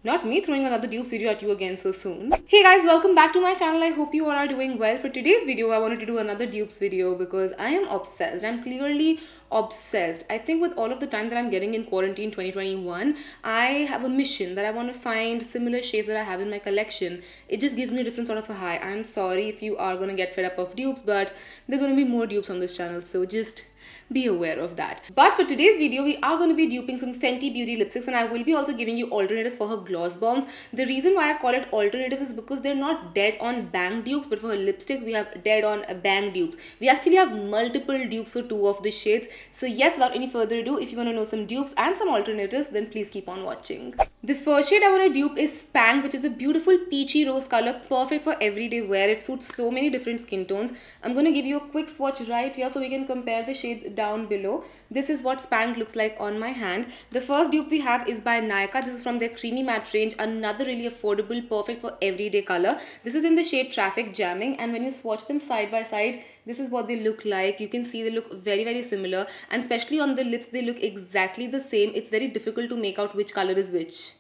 Not me throwing another dupes video at you again so soon. Hey guys, welcome back to my channel. I hope you all are doing well. For today's video, I wanted to do another dupes video because I am obsessed. I'm clearly obsessed. I think with all of the time that I'm getting in quarantine 2021, I have a mission that I want to find similar shades that I have in my collection. It just gives me a different sort of a high. I'm sorry if you are going to get fed up of dupes, but there are going to be more dupes on this channel, so just be aware of that. But for today's video, we are going to be duping some Fenty Beauty lipsticks, and I will be also giving you alternatives for her gloss bombs. The reason why I call it alternatives is because they're not dead on bang dupes, but for her lipsticks, we have dead on bang dupes. We actually have multiple dupes for two of the shades. So yes, without any further ado, if you want to know some dupes and some alternatives, then please keep on watching. The first shade I want to dupe is Spank, which is a beautiful peachy rose color, perfect for everyday wear. It suits so many different skin tones. I'm going to give you a quick swatch right here so we can compare the shades down below. This is what Spank looks like on my hand. The first dupe we have is by Nykaa. This is from their Creamy Matte range. Another really affordable, perfect for everyday color. This is in the shade Traffic Jamming, and when you swatch them side by side, this is what they look like. You can see they look very similar, and especially on the lips, they look exactly the same. It's very difficult to make out which color is which.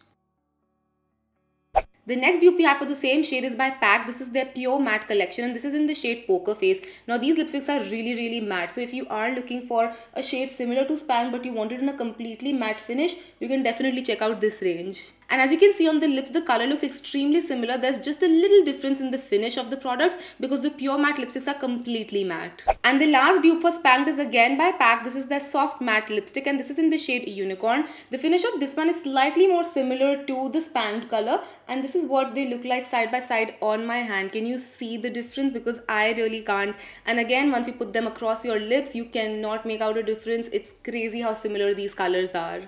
The next dupe we have for the same shade is by PAC. This is their Pure Matte collection, and this is in the shade Poker Face. Now these lipsticks are really matte, so if you are looking for a shade similar to Spank but you want it in a completely matte finish, you can definitely check out this range. And as you can see on the lips, the color looks extremely similar. There's just a little difference in the finish of the products because the Pure Matte lipsticks are completely matte. And the last dupe for Spank is again by PAC. This is their Soft Matte lipstick, and this is in the shade Unicorn. The finish of this one is slightly more similar to the Spanked color, and this is what they look like side by side on my hand. Can you see the difference? Because I really can't. And again, once you put them across your lips, you cannot make out a difference. It's crazy how similar these colors are.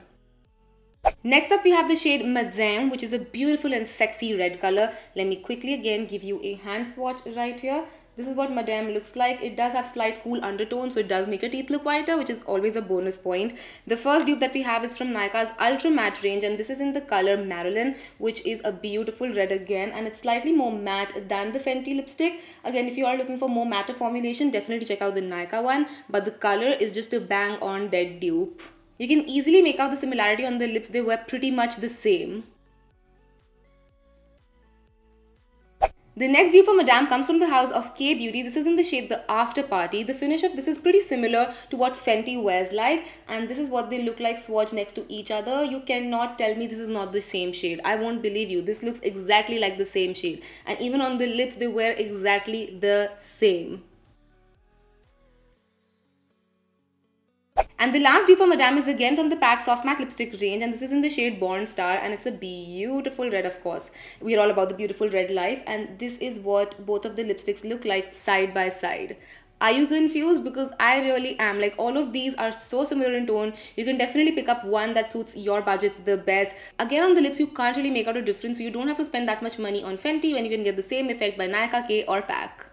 Next up we have the shade Madame, which is a beautiful and sexy red color. Let me quickly again give you a hand swatch right here. This is what Madame looks like. It does have slight cool undertones, so it does make your teeth look whiter, which is always a bonus point. The first dupe that we have is from Nykaa's Ultra Matte range, and this is in the color Marilyn, which is a beautiful red again, and it's slightly more matte than the Fenty lipstick. Again, if you are looking for more matte formulation, definitely check out the Nykaa one, but the color is just a bang on dead dupe. You can easily make out the similarity on the lips. They were pretty much the same. The next dupe for Madame comes from the house of Kay Beauty. This is in the shade The After Party. The finish of this is pretty similar to what Fenty wears like, and this is what they look like swatched next to each other. You cannot tell me this is not the same shade. I won't believe you. This looks exactly like the same shade, and even on the lips they wear exactly the same. And the last dupe for Madame is again from the PAC Soft Matte lipstick range, and this is in the shade Born Star, and it's a beautiful red, of course. We are all about the beautiful red life, and this is what both of the lipsticks look like side by side. Are you confused? Because I really am. Like, all of these are so similar in tone. You can definitely pick up one that suits your budget the best. Again, on the lips, you can't really make out a difference, so you don't have to spend that much money on Fenty when you can get the same effect by Nykaa, Kay, or PAC.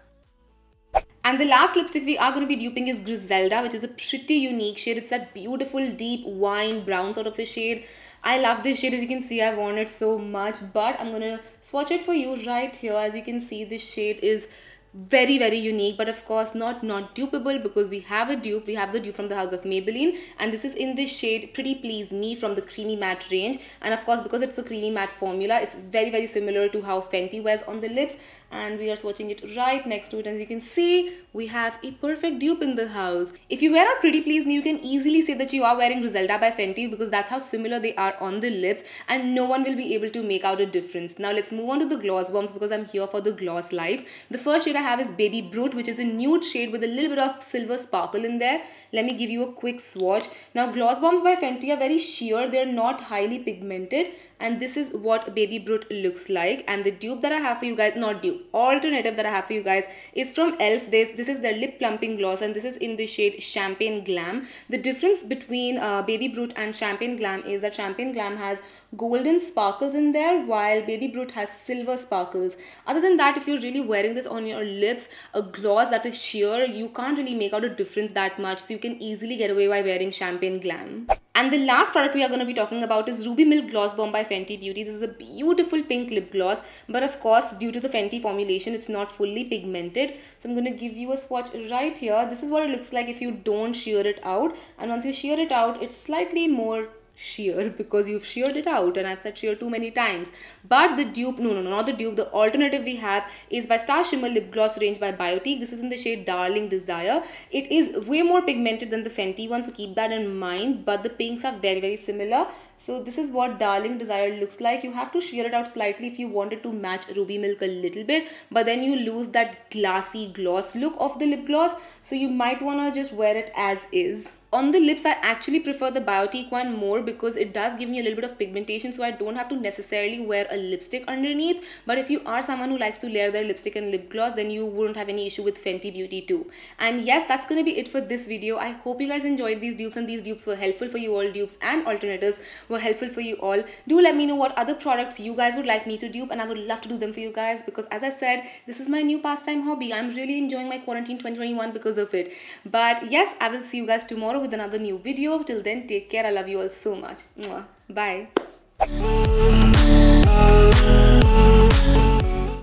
And the last lipstick we are going to be duping is Griselda, which is a pretty unique shade. It's that beautiful deep wine brown sort of a shade. I love this shade. As you can see, I've worn it so much, but I'm going to swatch it for you right here. As you can see, this shade is very unique, but of course not dupable, because we have a dupe. We have the dupe from the house of Maybelline, and this is in the shade Pretty Please Me from the Creamy Matte range. And of course, because it's a creamy matte formula, it's very similar to how Fenty wears on the lips, and we are swatching it right next to it. As you can see, we have a perfect dupe in the house. If you wear out Pretty Please Me, you can easily say that you are wearing Griselda by Fenty, because that's how similar they are on the lips, and no one will be able to make out a difference. Now let's move on to the gloss bombs, because I'm here for the gloss life. The first shade I have is Baby Brute, which is a nude shade with a little bit of silver sparkle in there. Let me give you a quick swatch. Now gloss bombs by Fenty are very sheer. They're not highly pigmented, and this is what Baby Brute looks like. And the dupe that I have for you guys, not dupe, alternative that I have for you guys is from e.l.f. This is their lip plumping gloss, and this is in the shade Champagne Glam. The difference between Baby Brute and Champagne Glam is that Champagne Glam has golden sparkles in there, while Baby Brute has silver sparkles. Other than that, if you're really wearing this on your lips, a gloss that is sheer, you can't really make out a difference that much, so you can easily get away by wearing Champagne Glam. And the last product we are going to be talking about is Ruby Milk Gloss Bomb by Fenty Beauty. This is a beautiful pink lip gloss, but of course, due to the Fenty formulation, it's not fully pigmented. So I'm going to give you a swatch right here. This is what it looks like if you don't shear it out. And once you shear it out, it's slightly more sheer because you've sheared it out, and I've said sheer too many times. But the dupe, no, not the dupe, the alternative we have is by Star Shimmer Lip Gloss range by Biotique. This is in the shade Darling Desire. It is way more pigmented than the Fenty one, so keep that in mind, but the pinks are very, very similar. So this is what Darling Desire looks like. You have to shear it out slightly if you want it to match Ruby Milk a little bit, but then you lose that glassy gloss look of the lip gloss, so you might want to just wear it as is. On the lips, I actually prefer the Biotique one more because it does give me a little bit of pigmentation, so I don't have to necessarily wear a lipstick underneath. But if you are someone who likes to layer their lipstick and lip gloss, then you wouldn't have any issue with Fenty Beauty too. And yes, that's gonna be it for this video. I hope you guys enjoyed these dupes and these dupes were helpful for you all. Dupes and alternatives were helpful for you all. Do let me know what other products you guys would like me to dupe, and I would love to do them for you guys, because as I said, this is my new pastime hobby. I'm really enjoying my quarantine 2021 because of it. But yes, I will see you guys tomorrow with another new video. Till then, take care. I love you all so much. Mwah. Bye.